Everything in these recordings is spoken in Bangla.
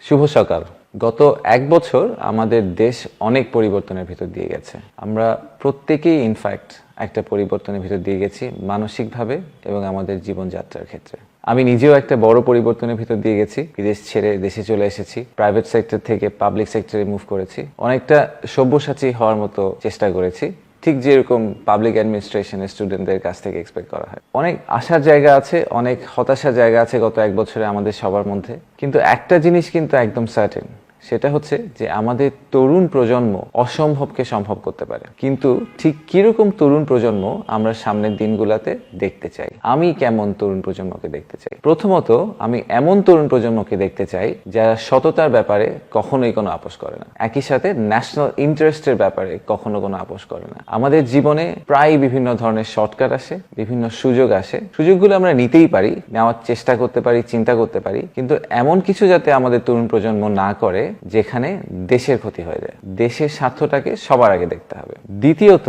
শুভ সকাল। গত এক বছর আমাদের দেশ অনেক পরিবর্তনের ভিতর দিয়ে গেছে। আমরা প্রত্যেকেই ইনফ্যাক্ট একটা পরিবর্তনের ভিতর দিয়ে গেছি, মানসিকভাবে এবং আমাদের জীবনযাত্রার ক্ষেত্রে। আমি নিজেও একটা বড় পরিবর্তনের ভিতর দিয়ে গেছি। বিদেশ ছেড়ে দেশে চলে এসেছি, প্রাইভেট সেক্টর থেকে পাবলিক সেক্টরে মুভ করেছি, অনেকটা সব্যসাচী হওয়ার মতো চেষ্টা করেছি, ঠিক যেরকম পাবলিক অ্যাডমিনিস্ট্রেশনের স্টুডেন্টদের কাছ থেকে এক্সপেক্ট করা হয়। অনেক আশার জায়গা আছে, অনেক হতাশার জায়গা আছে গত এক বছরে আমাদের সবার মধ্যে। কিন্তু একটা জিনিস কিন্তু একদম সার্টেন, সেটা হচ্ছে যে আমাদের তরুণ প্রজন্ম অসম্ভবকে সম্ভব করতে পারে। কিন্তু ঠিক কিরকম তরুণ প্রজন্ম আমরা সামনের দিনগুলোতে দেখতে চাই? আমি কেমন তরুণ প্রজন্মকে দেখতে চাই? প্রথমত, আমি এমন তরুণ প্রজন্মকে দেখতে চাই যারা সততার ব্যাপারে কখনোই কোনো আপোষ করে না, একই সাথে ন্যাশনাল ইন্টারেস্টের ব্যাপারে কখনো কোনো আপোষ করে না। আমাদের জীবনে প্রায় বিভিন্ন ধরনের শর্টকাট আসে, বিভিন্ন সুযোগ আসে, সুযোগগুলো আমরা নিতেই পারি, নেওয়ার চেষ্টা করতে পারি, চিন্তা করতে পারি, কিন্তু এমন কিছু যাতে আমাদের তরুণ প্রজন্ম না করে যেখানে দেশের ক্ষতি হয়ে যায়। দেশের স্বার্থটাকে সবার আগে দেখতে হবে। দ্বিতীয়ত,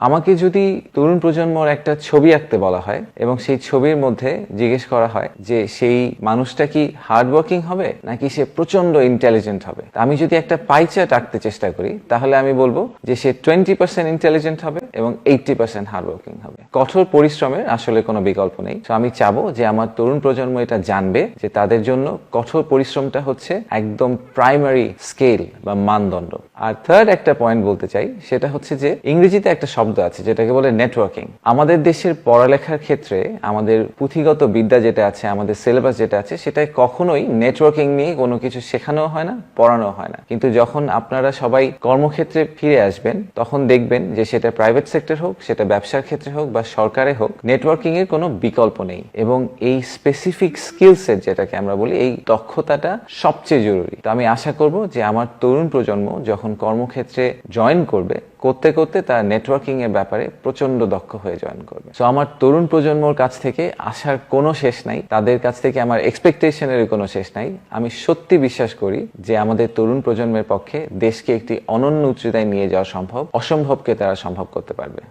আমাকে যদি তরুণ প্রজন্মর একটা ছবি আঁকতে বলা হয় এবং সেই ছবির মধ্যে জিজ্ঞেস করা হয় যে সেই মানুষটা কি হার্ডওয়ার্কিং হবে নাকি সে প্রচন্ড ইন্টেলিজেন্ট হবে, আমি যদি একটা পাই চার্ট আঁকতে চেষ্টা করি, তাহলে আমি বলবো যে সে 20% ইন্টেলিজেন্ট হবে এবং 80% হার্ডওয়ার্কিং হবে। কঠোর পরিশ্রমের আসলে কোনো বিকল্প নেই। তো আমি চাবো যে আমার তরুণ প্রজন্ম এটা জানবে যে তাদের জন্য কঠোর পরিশ্রমটা হচ্ছে একদম প্রাইমারি স্কেল বা মানদণ্ড। আর থার্ড একটা পয়েন্ট বলতে চাই, সেটা হচ্ছে যে ইংরেজিতে একটা শব্দ আছে যেটাকে বলে নেটওয়ার্কিং। আমাদের দেশের পড়ালেখার ক্ষেত্রে আমাদের পুঁথিগত বিদ্যা যেটা আছে, আমাদের সিলেবাস যেটা আছে, সেটাই কখনোই নেটওয়ার্কিং নিয়ে কোনো কিছু শেখানো হয় না, পড়ানো হয় না। কিন্তু যখন আপনারা সবাই কর্মক্ষেত্রে ফিরে আসবেন, তখন দেখবেন যে সেটা প্রাইভেট সেক্টর হোক, সেটা ব্যবসার ক্ষেত্রে হোক বা সরকারে হোক, নেটওয়ার্কিং এর কোনো বিকল্প নেই। এবং এই স্পেসিফিক স্কিল সেট যেটাকে আমরা বলি, এই দক্ষতাটা সবচেয়ে জরুরি। তো আমি আশা করব যে আমার তরুণ প্রজন্ম যখন কর্মক্ষেত্রে জয়েন করবে, করতে করতে তার নেটওয়ার্কিং এর ব্যাপারে প্রচন্ড দক্ষ হয়ে জয়েন করবে। সো আমার তরুণ প্রজন্মর কাছ থেকে আসার কোনো শেষ নাই, তাদের কাছ থেকে আমার এক্সপেকটেশনের কোনো শেষ নাই। আমি সত্যি বিশ্বাস করি যে আমাদের তরুণ প্রজন্মের পক্ষে দেশকে একটি অনন্য উচ্চতায় নিয়ে যাওয়া সম্ভব, অসম্ভবকে তারা সম্ভব করতে পারবে।